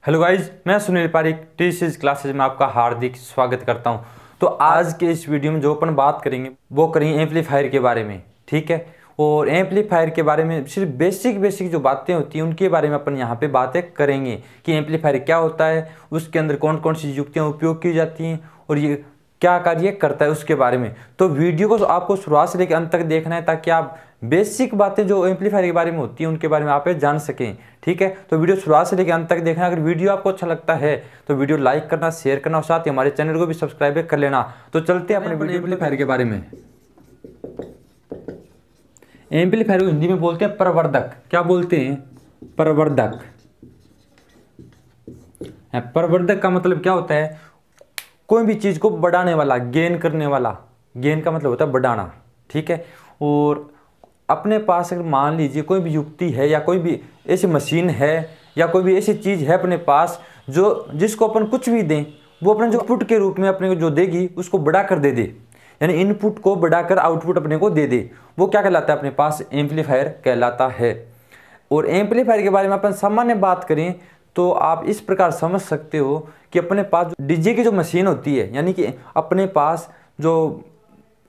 Hello guys, मैं Sunil Pareek TCS classes में आपका हार्दिक स्वागत करता हूं। तो आज के इस वीडियो में जो अपन बात करेंगे वो करेंगे एम्पलीफायर के बारे में। ठीक है, और एम्पलीफायर के बारे में सिर्फ बेसिक जो बातें होती हैं उनके बारे में अपन यहाँ पे बातें करेंगे कि एम्पलीफायर क्या होता है, उसके अंदर कौन कौन सी युक्तियाँ उपयोग की जाती हैं और ये क्या कार्य करता है उसके बारे में। तो वीडियो को आपको शुरुआत से लेकर अंत तक देखना है ताकि आप बेसिक बातें जो एम्पलीफायर के बारे में होती हैं उनके बारे में आप जान सकें। ठीक है, तो वीडियो शुरुआत से लेकर अंत तक देखना। अगर वीडियो आपको अच्छा लगता है तो वीडियो लाइक करना, शेयर करना और साथ ही हमारे चैनल को भी सब्सक्राइब कर लेना। तो चलते हैं अपने वीडियो एम्पलीफायर के बारे में। एम्पलीफायर को हिंदी में बोलते हैं प्रवर्धक। क्या बोलते हैं? प्रवर्धक। प्रवर्धक का मतलब क्या होता है? कोई भी चीज को बढ़ाने वाला, गेन करने वाला। गेन का मतलब होता है बढ़ाना। ठीक है, और अपने पास अगर मान लीजिए कोई भी युक्ति है या कोई भी ऐसी मशीन है या कोई भी ऐसी चीज़ है अपने पास जो जिसको अपन कुछ भी दें वो अपने जो इनपुट के रूप में अपने को जो देगी उसको बढ़ा कर दे दे, यानी इनपुट को बढ़ाकर आउटपुट अपने को दे दे, वो क्या कहलाता है? अपने पास एम्पलीफायर कहलाता है। और एम्पलीफायर के बारे में अपन सामान्य बात करें तो आप इस प्रकार समझ सकते हो कि अपने पास डीजे की जो मशीन होती है, यानी कि अपने पास जो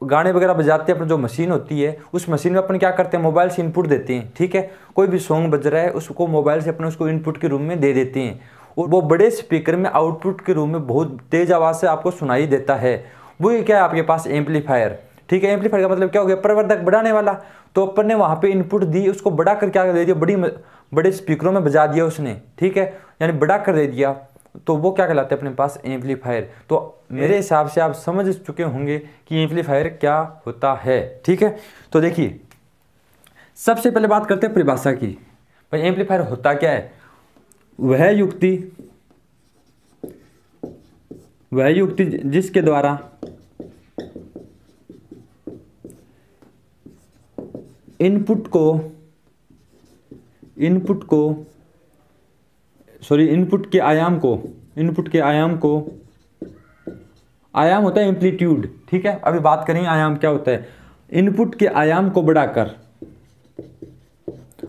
गाने वगैरह बजाते हैं अपनी जो मशीन होती है, उस मशीन में अपन क्या करते हैं? मोबाइल से इनपुट देते हैं। ठीक है, कोई भी सॉन्ग बज रहा है उसको मोबाइल से अपने उसको इनपुट के रूप में दे देते हैं और वो बड़े स्पीकर में आउटपुट के रूप में बहुत तेज आवाज़ से आपको सुनाई देता है। वो ये क्या है? आपके पास एम्पलीफायर। ठीक है, एम्पलीफायर का मतलब क्या हो गया? प्रवर्धक, बढ़ाने वाला। तो अपन ने वहाँ पे इनपुट दी, उसको बढ़ा कर क्या दे दिया? बड़े स्पीकरों में बजा दिया उसने। ठीक है, यानी बढ़ा कर दे दिया, तो वो क्या कहलाता है? अपने पास एम्पलीफायर। तो मेरे हिसाब से आप समझ चुके होंगे कि एम्पलीफायर क्या होता है। ठीक है, तो देखिए सबसे पहले बात करते हैं परिभाषा की। भाई एम्पलीफायर होता क्या है? वह युक्ति जिसके द्वारा इनपुट के आयाम को आयाम होता है एम्पलीट्यूड। ठीक है, अभी बात करेंगे आयाम क्या होता है। इनपुट के आयाम को बढ़ाकर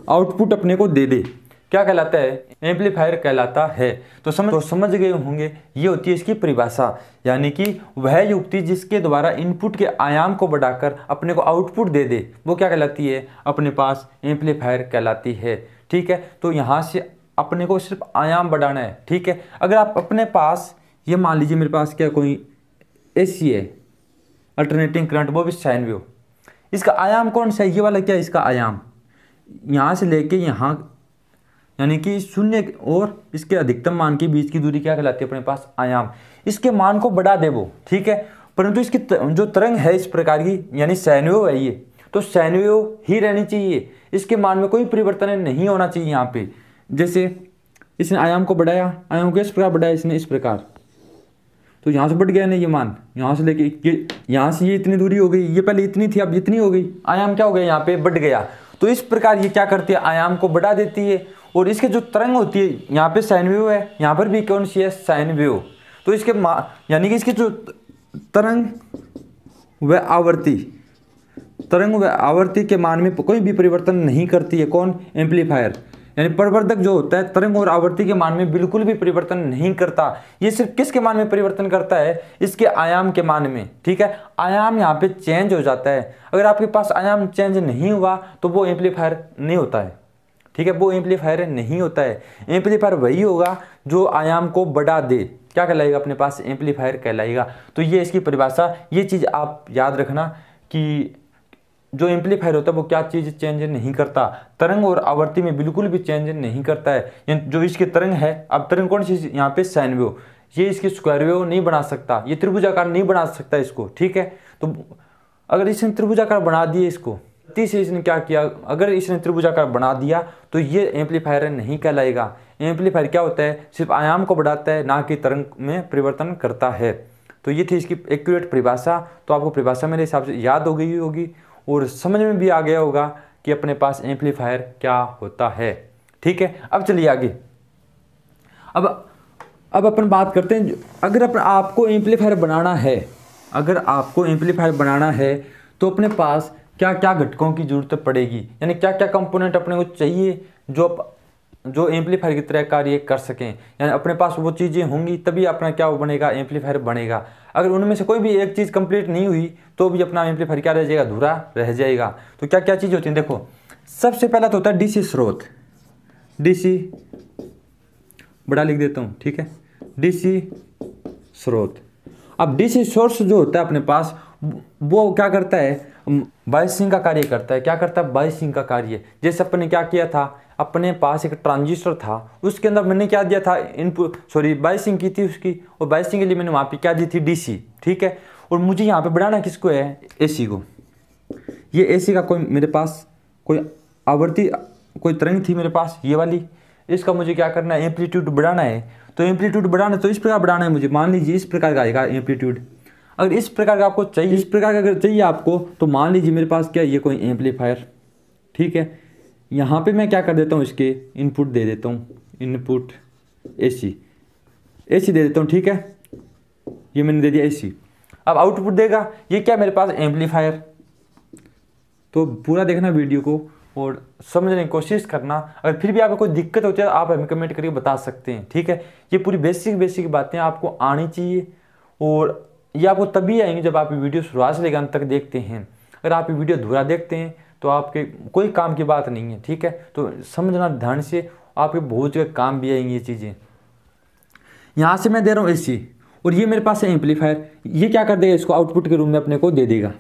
आउटपुट अपने को दे दे, क्या कहलाता है? एम्पलीफायर कहलाता है। तो समझ गए होंगे, ये होती है इसकी परिभाषा, यानी कि वह युक्ति जिसके द्वारा इनपुट के आयाम को बढ़ाकर अपने को आउटपुट दे दे, वो क्या कहलाती है? अपने पास एम्पलीफायर कहलाती है। ठीक है, तो यहाँ से अपने को सिर्फ आयाम बढ़ाना है। ठीक है, अगर आप अपने पास ये मान लीजिए मेरे पास क्या कोई एसी है, अल्टरनेटिंग करंट, वो भी साइन वेव। इसका आयाम कौन सा है? ये वाला क्या है इसका आयाम? यहाँ से लेके यहाँ, यानी कि शून्य और इसके अधिकतम मान के बीच की दूरी क्या कहलाती है? अपने पास आयाम। इसके मान को बढ़ा दे वो। ठीक है, परंतु इसकी जो तरंग है इस प्रकार की, यानी साइन वेव है ये, तो साइन वेव ही रहनी चाहिए। इसके मान में कोई परिवर्तन नहीं होना चाहिए। यहाँ पे जैसे इसने आयाम को बढ़ाया, आयाम को इस प्रकार बढ़ाया इसने, इस प्रकार, तो यहाँ से बढ़ गया ना ये मान, यहाँ से लेके ये, यहाँ से ये इतनी दूरी हो गई, ये पहले इतनी थी अब इतनी हो गई, आयाम क्या हो गया? यहाँ पे बढ़ गया। तो इस प्रकार ये क्या करती है? आयाम को बढ़ा देती है। और इसके जो तरंग होती है, यहाँ पे साइन वेव है, यहाँ पर भी कौन सी है? Sine wave. तो इसके यानी कि इसकी जो तरंग व आवृत्ति के मान में कोई भी परिवर्तन नहीं करती है। कौन? एम्पलीफायर। यानी प्रवर्धक जो होता है तरंग और आवृत्ति के मान में बिल्कुल भी परिवर्तन नहीं करता। ये सिर्फ किसके मान में परिवर्तन करता है? इसके आयाम के मान में। ठीक है, आयाम यहाँ पे चेंज हो जाता है। अगर आपके पास आयाम चेंज नहीं हुआ तो वो एम्पलीफायर नहीं होता है। ठीक है, वो एम्पलीफायर नहीं होता है। एम्पलीफायर वही होगा जो आयाम को बढ़ा दे, क्या कहलाएगा? अपने पास एम्पलीफायर कहलाएगा। तो ये इसकी परिभाषा, ये चीज़ आप याद रखना कि जो एम्पलीफायर होता है वो क्या चीज़ चेंज नहीं करता, तरंग और आवृत्ति में बिल्कुल भी चेंज नहीं करता है। जो इसकी तरंग है, अब तरंग कौन सी? यहाँ पे साइन वेव, ये इसकी स्क्वायर वेव नहीं बना सकता, ये त्रिभुजाकार नहीं बना सकता इसको। ठीक है, तो अगर इसने त्रिभुजाकार बना दिए इसको, से इसने क्या किया? अगर इसने त्रिभुजाकार बना दिया तो ये एम्पलीफायर नहीं कहलाएगा। एम्पलीफायर क्या होता है? सिर्फ आयाम को बढ़ाता है, ना कि तरंग में परिवर्तन करता है। तो ये थी इसकी एक्यूरेट परिभाषा। तो आपको परिभाषा मेरे हिसाब से याद हो गई होगी और समझ में भी आ गया होगा कि अपने पास एम्पलीफायर क्या होता है। ठीक है, अब चलिए आगे। अब अपन बात करते हैं, अगर आपको एम्पलीफायर बनाना है तो अपने पास क्या क्या घटकों की जरूरत पड़ेगी, यानी क्या क्या कंपोनेंट अपने को चाहिए जो जो एम्पलीफायर की तरह कार्य कर सकें, यानी अपने पास वो चीज़ें होंगी तभी अपना क्या वो बनेगा, एम्पलीफायर बनेगा। अगर उनमें से कोई भी एक चीज़ कंप्लीट नहीं हुई तो भी अपना एम्पलीफायर क्या रह जाएगा, अधूरा रह जाएगा। तो क्या क्या चीज़ होती है, देखो सबसे पहला तो होता है डीसी स्रोत, डीसी बड़ा लिख देता हूँ, ठीक है, डीसी स्रोत। अब डीसी सोर्स जो होता है अपने पास वो क्या करता है, बायसिंग का कार्य करता है। क्या करता है, बायसिंग का कार्य। जैसे अपन ने क्या किया था, अपने पास एक ट्रांजिस्टर था, उसके अंदर मैंने क्या दिया था, इनपुट बायसिंग की थी उसकी, और बायसिंग के लिए मैंने वहाँ पे क्या दी थी, डीसी, ठीक है। और मुझे यहाँ पे बढ़ाना किसको है, एसी को। ये एसी का कोई मेरे पास कोई आवृत्ति, कोई तरंग थी मेरे पास ये वाली, इसका मुझे क्या करना है, एम्पलीट्यूड बढ़ाना है। तो एम्पलीट्यूड बढ़ाना, तो इस प्रकार बढ़ाना है मुझे, मान लीजिए इस प्रकार का आएगा एम्पलीट्यूड। अगर इस प्रकार का आपको चाहिए, इस प्रकार का अगर चाहिए आपको, तो मान लीजिए मेरे पास क्या, ये कोई एम्पलीफायर, ठीक है। यहाँ पे मैं क्या कर देता हूँ, इसके इनपुट दे देता हूँ, इनपुट एसी, एसी दे देता हूँ, ठीक है। ये मैंने दे दिया एसी। अब आउटपुट देगा, ये क्या मेरे पास एम्पलीफायर। तो पूरा देखना वीडियो को और समझने की कोशिश करना। अगर फिर भी आपको कोई दिक्कत होती है आप हमें कमेंट करके बता सकते हैं, ठीक है। ये पूरी बेसिक बातें आपको आनी चाहिए, और ये आपको तभी आएंगे जब आप वीडियो शुरुआत से लेकर अंत तक देखते हैं। अगर आप ये वीडियो अधूरा देखते हैं तो आपके कोई काम की बात नहीं है, ठीक है। तो समझना ध्यान से, आपके बहुत जगह काम भी आएंगी ये चीज़ें। यहाँ से मैं दे रहा हूँ एसी, और ये मेरे पास है एम्पलीफायर। ये क्या कर देगा, इसको आउटपुट के रूप में अपने को दे देगा।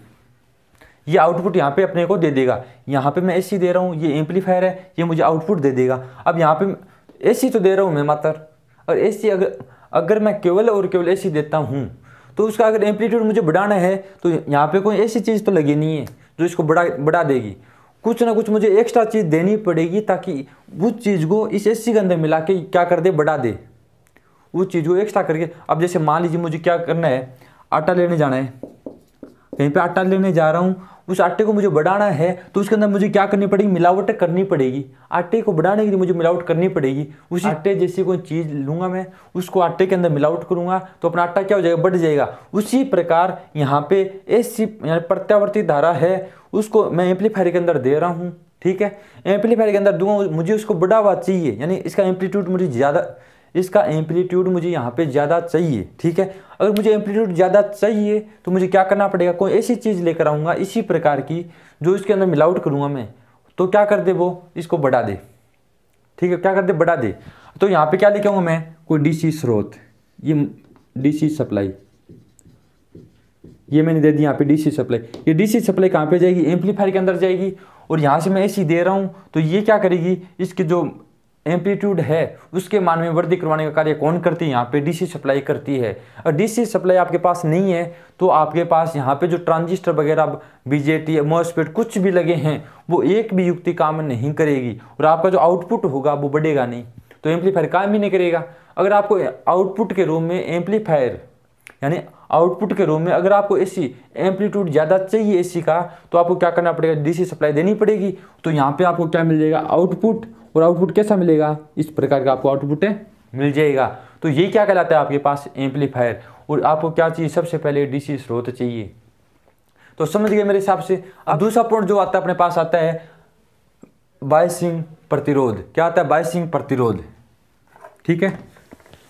ये आउटपुट यहाँ पे अपने को दे देगा। यहाँ पे मैं एसी दे रहा हूँ, ये एम्पलीफायर है, ये मुझे आउटपुट दे देगा। अब यहाँ पे एसी तो दे रहा हूँ मैं मात्र, और एसी अगर मैं केवल और केवल एसी देता हूँ तो उसका अगर एम्पलीट्यूड मुझे बढ़ाना है तो यहाँ पे कोई ऐसी चीज़ तो लगी नहीं है जो इसको बढ़ा देगी। कुछ ना कुछ मुझे एक्स्ट्रा चीज़ देनी पड़ेगी ताकि उस चीज़ को इस एसी के अंदर मिला के क्या कर दे, बढ़ा दे उस चीज़ को एक्स्ट्रा करके। अब जैसे मान लीजिए मुझे क्या करना है, आटा लेने जाना है, कहीं पे आटा लेने जा रहा हूँ, उस आटे को मुझे बढ़ाना है तो उसके अंदर मुझे क्या करनी पड़ेगी, मिलावट करनी पड़ेगी। आटे को बढ़ाने के लिए मुझे मिलावट करनी पड़ेगी। उसी आटे जैसी कोई चीज़ लूँगा मैं, उसको आटे के अंदर मिलावट करूँगा तो अपना आटा क्या हो जाएगा, बढ़ जाएगा। उसी प्रकार यहाँ पे एसी यानी प्रत्यावर्ती धारा है, उसको मैं एम्पलीफायर के अंदर दे रहा हूँ, ठीक है। एम्पलीफायर के अंदर दूंगा, मुझे उसको बढ़ावा चाहिए, यानी इसका एम्पलीट्यूड मुझे ज़्यादा, इसका एम्पलीट्यूड मुझे यहाँ पे ज़्यादा चाहिए, ठीक है। अगर मुझे एम्पलीट्यूड ज़्यादा चाहिए तो मुझे क्या करना पड़ेगा, कोई ऐसी चीज़ लेकर आऊँगा इसी प्रकार की जो इसके अंदर मिलावट करूँगा मैं, तो क्या कर दे वो इसको बढ़ा दे, ठीक है। क्या कर दे, बढ़ा दे। तो यहाँ पे क्या लेके आऊँगा मैं, कोई डीसी स्रोत, ये डीसी सप्लाई, ये मैंने दे दी यहाँ पे डीसी सप्लाई। ये डीसी सप्लाई कहाँ पे जाएगी, एम्पलीफायर के अंदर जाएगी। और यहाँ से मैं एसी दे रहा हूँ तो ये क्या करेगी, इसके जो एम्पलीट्यूड है उसके मान में वृद्धि करवाने का कार्य कौन करती है, यहाँ पे डीसी सप्लाई करती है। और डीसी सप्लाई आपके पास नहीं है तो आपके पास यहाँ पे जो ट्रांजिस्टर वगैरह, बीजेटी, मॉसफेट कुछ भी लगे हैं वो एक भी युक्ति काम नहीं करेगी, और आपका जो आउटपुट होगा वो बढ़ेगा नहीं, तो एम्पलीफायर काम ही नहीं करेगा। अगर आपको आउटपुट के रूप में एम्पलीफायर यानी आउटपुट के रूप में अगर आपको एसी एम्पलीट्यूड ज़्यादा चाहिए एसी का, तो आपको क्या करना पड़ेगा, डीसी सप्लाई देनी पड़ेगी। तो यहाँ पे आपको क्या मिल जाएगा, आउटपुट। और आउटपुट कैसा मिलेगा, इस प्रकार का आपको आउटपुट मिल जाएगा। तो ये क्या कहलाता है आपके पास, एम्पलीफायर। और आपको क्या चाहिए, सबसे पहले डीसी स्रोत चाहिए। तो समझ गए मेरे हिसाब से। अब दूसरा पॉइंट जो आता है अपने पास आता है बायसिंग प्रतिरोध। क्या आता है, बायसिंग प्रतिरोध, ठीक है।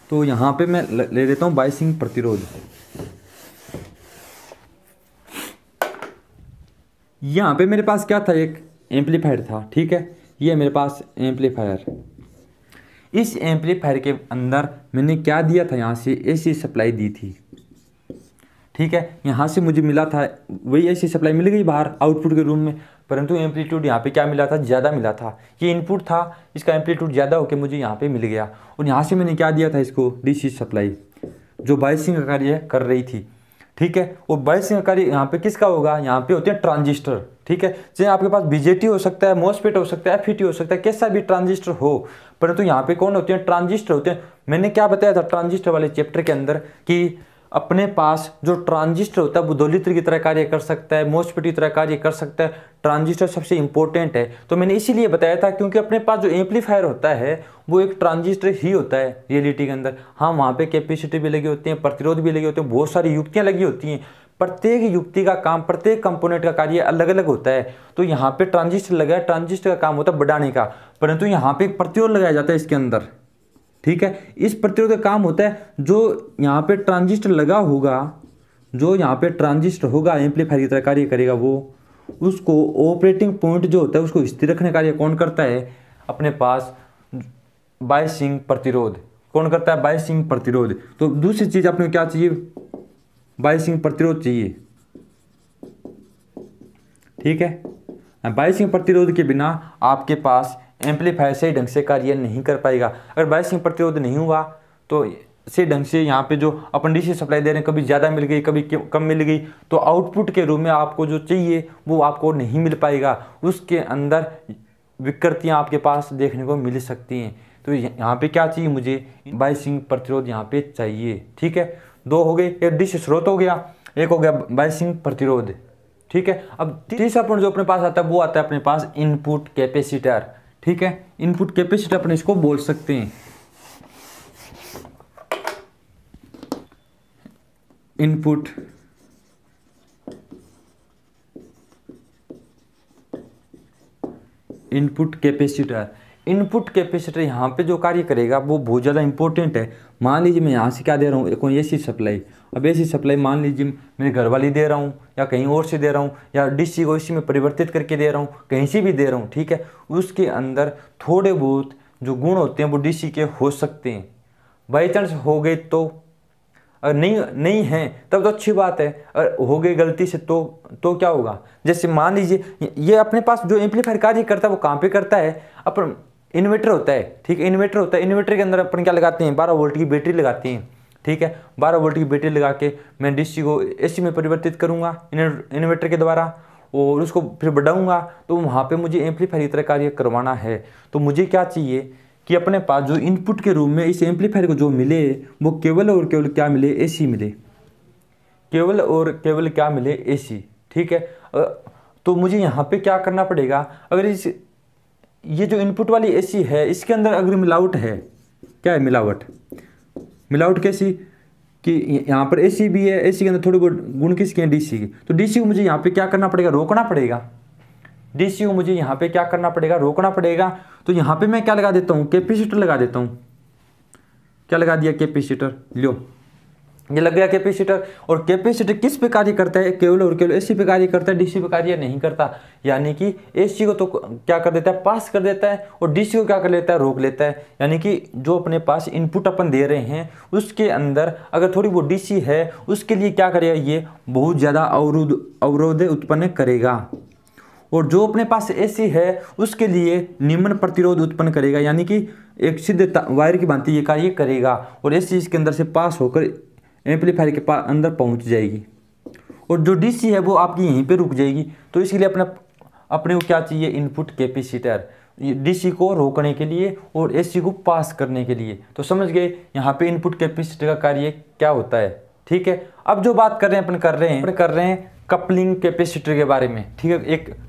तो यहाँ पे मैं ले लेता हूँ बायसिंग प्रतिरोध। यहाँ पे मेरे पास क्या था, एक एम्पलीफायर था, ठीक है। ये मेरे पास एम्पलीफायर, इस एम्पलीफायर के अंदर मैंने क्या दिया था, यहाँ से एसी सप्लाई दी थी, ठीक है। यहाँ से मुझे मिला था वही एसी सप्लाई मिल गई बाहर आउटपुट के रूम में, परंतु एम्पलीट्यूड यहाँ पे क्या मिला था, ज़्यादा मिला था। ये इनपुट था, इसका एम्पलीट्यूड ज़्यादा होकर मुझे यहाँ पे मिल गया। और यहाँ से मैंने क्या दिया था इसको, डीसी सप्लाई, जो बायसिंग का कार्य कर रही थी, ठीक है। और बायसिंग का कार्य यहाँ पे किसका होगा, यहाँ पे होते हैं ट्रांजिस्टर, ठीक है। चाहे आपके पास बीजेटी हो सकता है, मॉसफेट हो सकता है, एफईटी हो सकता है, कैसा भी ट्रांजिस्टर हो, परंतु यहाँ पे कौन होते हैं, ट्रांजिस्टर होते हैं। मैंने क्या बताया था ट्रांजिस्टर वाले चैप्टर के अंदर कि अपने पास जो ट्रांजिस्टर होता है वो दोलित्र की तरह कार्य कर सकता है, मॉसफेट की तरह कार्य कर सकता है। ट्रांजिस्टर सबसे इंपॉर्टेंट है, तो मैंने इसीलिए बताया था क्योंकि अपने पास जो एम्पलीफायर होता है वो एक ट्रांजिस्टर ही होता है रियलिटी के अंदर। हाँ, वहाँ पे कैपेसिटी भी लगी होती है, प्रतिरोध भी लगे होते हैं, बहुत सारी युक्तियाँ लगी होती हैं, प्रत्येक युक्ति का काम, प्रत्येक कंपोनेंट का कार्य अलग अलग होता है। तो यहाँ पे ट्रांजिस्टर लगा है, ट्रांजिस्टर का काम होता है बढ़ाने का, परंतु यहाँ पे एक प्रतिरोध लगाया जाता है इसके अंदर, ठीक है। इस प्रतिरोध का काम होता है जो यहाँ पे ट्रांजिस्टर लगा होगा, जो यहाँ पे ट्रांजिस्टर होगा एम्पलीफायर की तरह कार्य करेगा, वो उसको ऑपरेटिंग पॉइंट जो होता है उसको स्थिर रखने का कार्य कौन करता है, अपने पास बायसिंग प्रतिरोध। कौन करता है, बायसिंग प्रतिरोध। तो दूसरी चीज आपने क्या चाहिए, बायसिंग प्रतिरोध चाहिए, ठीक है। बायसिंग प्रतिरोध के बिना आपके पास एम्पलीफायर सही ढंग से कार्य नहीं कर पाएगा। अगर बायसिंग प्रतिरोध नहीं हुआ तो सही ढंग से यहाँ पे जो अपन डीसी सप्लाई दे रहे हैं, कभी ज़्यादा मिल गई कभी कम मिल गई, तो आउटपुट के रूप में आपको जो चाहिए वो आपको नहीं मिल पाएगा, उसके अंदर विकृतियाँ आपके पास देखने को मिल सकती हैं। तो यहाँ पे क्या चाहिए, मुझे बायसिंग प्रतिरोध यहाँ पे चाहिए, ठीक है। दो हो गए, एक डीसी स्रोत हो गया, एक हो गया बायसिंग प्रतिरोध, ठीक है। अब तीसरा पॉइंट जो अपने पास आता है वो आता है अपने पास इनपुट कैपेसिटर, ठीक है। इनपुट कैपेसिटर अपन इसको बोल सकते हैं। इनपुट कैपेसिटर, इनपुट कैपेसिटर यहाँ पे जो कार्य करेगा वो बहुत ज़्यादा इंपॉर्टेंट है। मान लीजिए मैं यहाँ से क्या दे रहा हूँ, कोई एसी सप्लाई। अब एसी सप्लाई मान लीजिए मेरे घर वाली दे रहा हूँ या कहीं और से दे रहा हूँ, या डीसी को एसी में परिवर्तित करके दे रहा हूँ, कहीं से भी दे रहा हूँ, ठीक है। उसके अंदर थोड़े बहुत जो गुण होते हैं वो डीसी के हो सकते हैं। बाई चांस हो गए तो, अगर नहीं है तब तो अच्छी बात है, अगर हो गई गलती से तो क्या होगा। जैसे मान लीजिए ये अपने पास जो एम्पलीफायर कार्य करता है वो कहाँ पे करता है, अपन इन्वर्टर होता है, ठीक है। इन्वर्टर होता है, इन्वर्टर के अंदर अपन क्या लगाते हैं, 12 वोल्ट की बैटरी लगाते हैं, ठीक है। 12 वोल्ट की बैटरी लगा के मैं डीसी को एसी में परिवर्तित करूँगा इन्वर्टर के द्वारा, और उसको फिर बढ़ाऊँगा, तो वहाँ पर मुझे एम्पलीफायर की तरह कार्य करवाना है। तो मुझे क्या चाहिए कि अपने पास जो इनपुट के रूप में इस एम्पलीफायर को जो मिले वो केवल और केवल क्या मिले, एसी मिले, केवल और केवल क्या मिले, एसी, ठीक है। तो मुझे यहाँ पे क्या करना पड़ेगा, अगर ये जो इनपुट वाली एसी है इसके अंदर अगर मिलावट है, क्या है मिलावट कैसी कि यहाँ पर एसी भी है, एसी के अंदर थोड़ी बहुत गुण किसके हैं, डीसी के। तो डीसी को मुझे यहाँ पे क्या करना पड़ेगा, रोकना पड़ेगा। डीसी को मुझे यहाँ पे क्या करना पड़ेगा, रोकना पड़ेगा। तो यहाँ पे मैं क्या लगा देता हूँ, कैपेसिटर लगा देता हूँ। क्या लगा दिया, कैपेसिटर, लो ये लग गया कैपेसिटर। और कैपेसिटर किस पे कार्य करता है, केवल और केवल एसी पे कार्य करता है, डीसी पे कार्य नहीं करता। यानी कि एसी को तो क्या कर देता है, पास कर देता है, और डीसी को क्या कर लेता है, रोक लेता है। यानी कि जो अपने पास इनपुट अपन दे रहे हैं उसके अंदर अगर थोड़ी वो डीसी है, उसके लिए क्या करेगा, ये बहुत ज़्यादा अवरोध उत्पन्न करेगा। और जो अपने पास एसी है उसके लिए निम्न प्रतिरोध उत्पन्न करेगा, यानी कि एक सीधे वायर की भांति ये कार्य करेगा, और एसी इसके अंदर से पास होकर एम्पलीफायर के पास अंदर पहुंच जाएगी, और जो डीसी है वो आपकी यहीं पे रुक जाएगी। तो इसके लिए अपने को क्या चाहिए, इनपुट कैपेसिटर, डीसी को रोकने के लिए और एसी को पास करने के लिए। तो समझ गए यहाँ पे इनपुट कैपेसिटर का कार्य क्या होता है, ठीक है। अब जो बात कर रहे हैं अपन कर रहे हैं कपलिंग कैपेसिटर के बारे में, ठीक है।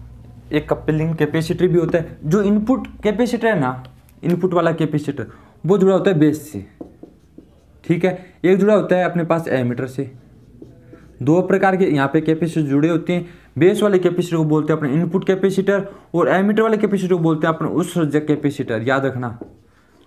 एक कपलिंग कैपेसिटर भी होता है। जो इनपुट कैपेसिटर है ना, इनपुट वाला कैपेसिटर वो जुड़ा होता है बेस से, ठीक है। एक जुड़ा होता है अपने पास एमीटर से। दो प्रकार के यहाँ पे कैपेसिटर जुड़े होते हैं। बेस वाले कैपेसिटर को बोलते हैं अपने इनपुट कैपेसिटर, और एमीटर वाले कैपेसिटर को बोलते हैं अपने उत्सर्जक कैपेसिटर। याद रखना,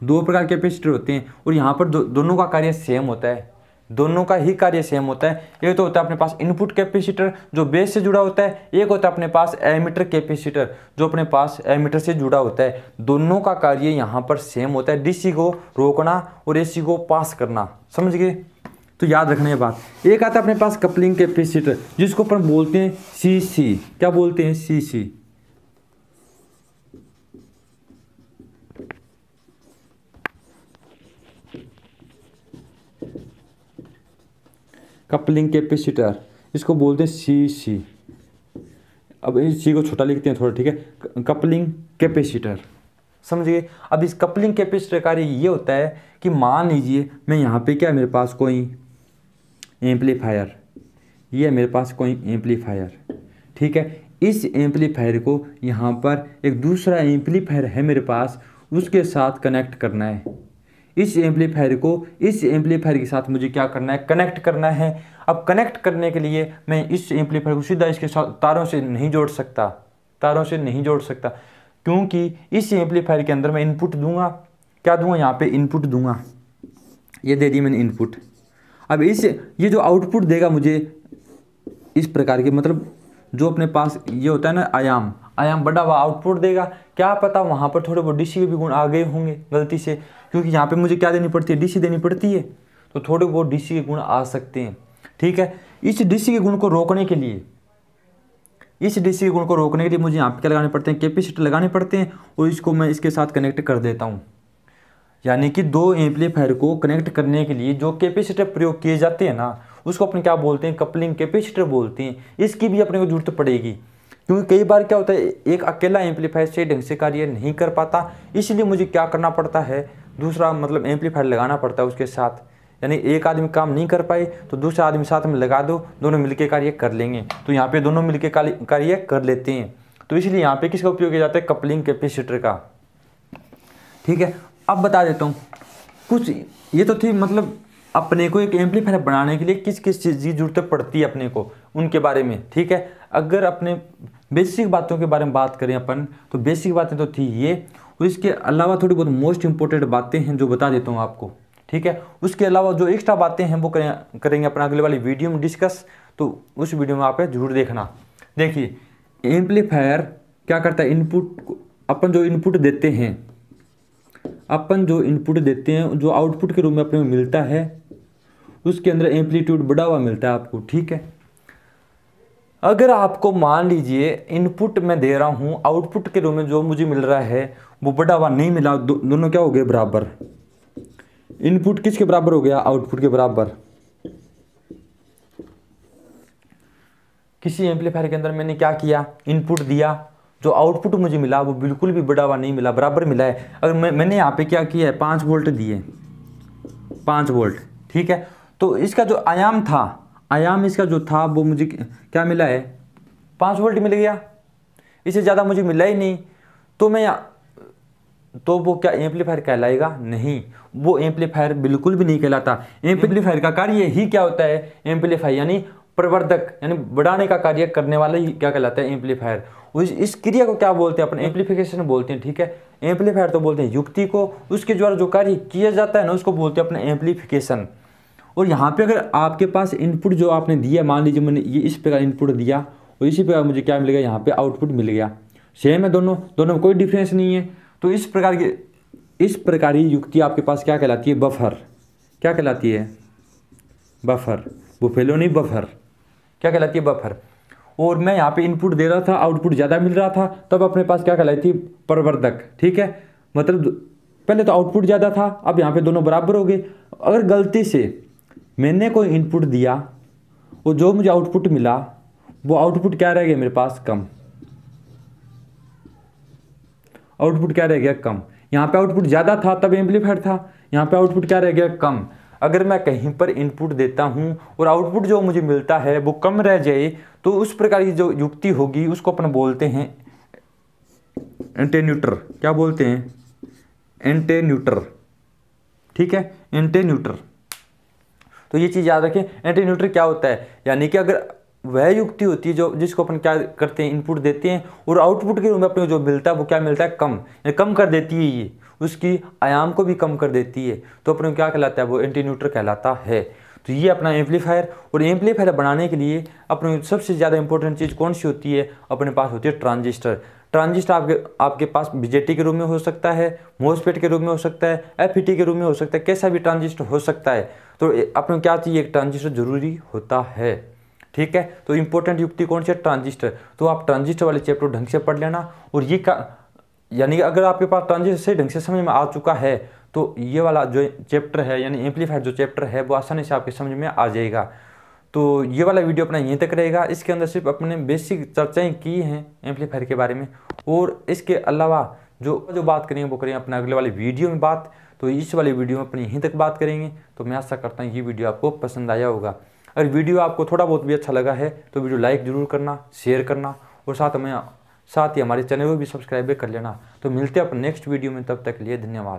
दो प्रकार के कैपेसिटर होते हैं, और यहाँ पर दोनों का कार्य सेम होता है, दोनों का ही कार्य सेम होता है। एक तो होता है अपने पास इनपुट कैपेसिटर जो बेस से जुड़ा होता है, एक होता है अपने पास एमीटर कैपेसिटर जो अपने पास एमीटर से जुड़ा होता है। दोनों का कार्य यहाँ पर सेम होता है, डीसी को रोकना और एसी को पास करना। समझ गए, तो याद रखना ये बात। एक आता है अपने पास कपलिंग कैपेसिटर जिसको अपन बोलते हैं सीसी। क्या बोलते हैं, सीसी। कपलिंग कैपेसिटर इसको बोलते हैं सीसी। अब इस सी को छोटा लिखते हैं थोड़ा, ठीक है। कपलिंग कैपेसिटर, समझिए। अब इस कपलिंग कैपेसिटर कार्य ये होता है कि मान लीजिए मैं यहाँ पे क्या, मेरे पास कोई एम्पलीफायर, ये है मेरे पास कोई एम्पलीफायर, ठीक है। इस एम्पलीफायर को यहाँ पर एक दूसरा एम्पलीफायर है मेरे पास, उसके साथ कनेक्ट करना है। इस एम्पलीफायर को इस एम्पलीफायर के साथ मुझे क्या करना है, कनेक्ट करना है। अब कनेक्ट करने के लिए मैं इस एम्पलीफायर को सीधा इसके साथ तारों से नहीं जोड़ सकता, तारों से नहीं जोड़ सकता, क्योंकि इस एम्पलीफायर के अंदर मैं इनपुट दूंगा। क्या दूंगा, यहाँ पे इनपुट दूंगा, ये दे दी मैंने इनपुट। अब ये जो आउटपुट देगा मुझे इस प्रकार के, मतलब जो अपने पास ये होता है ना आयाम बड़ा हुआ आउटपुट देगा। क्या पता वहाँ पर थोड़े बहुत डीसी के भी गुण आ गए होंगे गलती से, क्योंकि यहाँ पे मुझे क्या देनी पड़ती है, डीसी देनी पड़ती है, तो थोड़े बहुत डीसी के गुण आ सकते हैं। ठीक है, इस डीसी के गुण को रोकने के लिए मुझे यहाँ पे क्या लगाने पड़ते हैं, कैपेसिटर लगाने पड़ते हैं, और इसको मैं इसके साथ कनेक्ट कर देता हूँ। यानी कि दो एम्पलीफायर को कनेक्ट करने के लिए जो कैपेसिटर प्रयोग किए जाते हैं ना, उसको अपने क्या बोलते हैं, कपलिंग कैपेसिटर बोलते हैं। इसकी भी अपने को जरूरत पड़ेगी, क्योंकि कई बार क्या होता है एक अकेला एम्पलीफायर से ढंग से कार्य नहीं कर पाता, इसलिए मुझे क्या करना पड़ता है, दूसरा मतलब एम्पलीफायर लगाना पड़ता है उसके साथ। यानी एक आदमी काम नहीं कर पाए तो दूसरा आदमी साथ में लगा दो, दोनों मिलकर कार्य कर लेंगे। तो यहाँ पे दोनों मिलकर कार्य कर लेते हैं, तो इसलिए यहाँ पे किसका उपयोग किया जाता है, कपलिंग कैपेसिटर का। ठीक है, अब बता देता हूँ कुछ, ये तो थी मतलब अपने को एक एम्पलीफायर बनाने के लिए किस किस चीज़ की जरूरत पड़ती है अपने को, उनके बारे में। ठीक है, अगर अपने बेसिक बातों के बारे में बात करें अपन, तो बेसिक बातें तो थी ये, और इसके अलावा थोड़ी बहुत मोस्ट इंपॉर्टेंट बातें हैं जो बता देता हूँ आपको। ठीक है, उसके अलावा जो एक्स्ट्रा बातें हैं वो करेंगे अपना अगले वाली वीडियो में डिस्कस, तो उस वीडियो में आप जरूर देखना। देखिए एम्पलीफायर क्या करता है, इनपुट अपन जो इनपुट देते हैं, जो आउटपुट के रूप में अपने को मिलता है, उसके अंदर एम्पलीट्यूड बढ़ा हुआ मिलता है आपको। ठीक है, अगर आपको मान लीजिए इनपुट मैं दे रहा हूँ, आउटपुट के रूप में जो मुझे मिल रहा है वो बढ़ा हुआ नहीं मिला, दोनों क्या हो गए, बराबर। इनपुट किसके बराबर हो गया, आउटपुट के बराबर। किसी एम्पलीफायर के अंदर मैंने क्या किया, इनपुट दिया, जो आउटपुट मुझे मिला वो बिल्कुल भी बढ़ा हुआ नहीं मिला, बराबर मिला है। अगर मैंने यहाँ पे क्या किया है, 5 वोल्ट दिए, 5 वोल्ट। ठीक है, तो इसका जो आयाम इसका जो था वो मुझे क्या मिला है, 5 वोल्ट मिल गया, इससे ज़्यादा मुझे मिला ही नहीं। तो वो क्या एम्पलीफायर कहलाएगा, नहीं, वो एम्पलीफायर बिल्कुल भी नहीं कहलाता। एम्पलीफायर का कार्य ही क्या होता है, एम्पलीफायर यानी प्रवर्धक, यानी बढ़ाने का कार्य करने वाला ही क्या कहलाता है, एम्पलीफायर। इस क्रिया को क्या बोलते हैं, अपन एम्पलीफिकेशन बोलते हैं। ठीक है, एम्पलीफायर तो बोलते हैं युक्ति को, उसके द्वारा जो कार्य किया जाता है ना उसको बोलते हैं अपने एम्पलीफिकेशन। और यहाँ पे अगर आपके पास इनपुट जो आपने दिया, मान लीजिए मैंने ये इस प्रकार इनपुट दिया और इसी प्रकार मुझे क्या मिल गया, यहाँ पे आउटपुट मिल गया, सेम है दोनों में कोई डिफरेंस नहीं है। तो इस प्रकार की युक्ति आपके पास क्या कहलाती है, बफर। क्या कहलाती है, बफर, बुफेलो नहीं, बफर। क्या कहलाती है, बफर। और मैं यहाँ पे इनपुट दे रहा था, आउटपुट ज़्यादा मिल रहा था, तब अपने पास क्या कहलाती है, प्रवर्धक। ठीक है, मतलब पहले तो आउटपुट ज़्यादा था, अब यहाँ पे दोनों बराबर हो गए। अगर गलती से मैंने कोई इनपुट दिया और जो मुझे आउटपुट मिला वो आउटपुट क्या रह गया मेरे पास, कम। आउटपुट क्या रह गया, कम। यहाँ पे आउटपुट ज़्यादा था तब एम्पलीफायर था, यहाँ पे आउटपुट क्या रह गया, कम। अगर मैं कहीं पर इनपुट देता हूँ और आउटपुट जो मुझे मिलता है वो कम रह जाए, तो उस प्रकार की जो युक्ति होगी उसको अपन बोलते हैं एंटेन्यूटर। क्या बोलते हैं, एंटेन्यूटर। ठीक है, एंटेन्यूटर। तो ये चीज़ याद रखें, एंटीन्यूट्री क्या होता है, यानी कि अगर वह युक्ति होती है जो जिसको अपन क्या करते हैं, इनपुट देते हैं और आउटपुट के रूप में अपने जो मिलता है वो क्या मिलता है, कम, कम कर देती है, ये उसकी आयाम को भी कम कर देती है, तो अपने क्या कहलाता है, वो एंटीन्यूट्र कहलाता है। तो ये अपना एम्पलीफायर, और एम्पलीफायर बनाने के लिए अपने सबसे ज़्यादा इंपॉर्टेंट चीज़ कौन सी होती है, अपने पास होती है ट्रांजिस्टर। ट्रांजिस्टर आपके पास बीजेटी के रूप में हो सकता है, मोसफेट के रूप में हो सकता है, एफईटी के रूप में हो सकता है, कैसा भी ट्रांजिस्टर हो सकता है। तो अपने क्या चाहिए, एक ट्रांजिस्टर जरूरी होता है। ठीक है, तो इंपॉर्टेंट युक्ति कौन सी है, ट्रांजिस्टर। तो आप ट्रांजिस्टर वाले चैप्टर ढंग से पढ़ लेना, और ये यानी कि अगर आपके पास ट्रांजिस्टर से ढंग से समझ में आ चुका है तो ये वाला जो चैप्टर है यानी एम्पलीफायर जो चैप्टर है वो आसानी से आपके समझ में आ जाएगा। तो ये वाला वीडियो अपना यहीं तक रहेगा। इसके अंदर सिर्फ अपने बेसिक चर्चाएं की हैं एम्पलीफायर के बारे में, और इसके अलावा जो बात करेंगे वो करेंगे अपने अगले वाली वीडियो में बात। तो इस वाली वीडियो में अपनी यहीं तक बात करेंगे। तो मैं आशा करता हूँ ये वीडियो आपको पसंद आया होगा। अगर वीडियो आपको थोड़ा बहुत भी अच्छा लगा है तो वीडियो लाइक ज़रूर करना, शेयर करना, और साथ ही हमारे चैनल को भी सब्सक्राइब कर लेना। तो मिलते हैं अपने नेक्स्ट वीडियो में, तब तक के लिए धन्यवाद।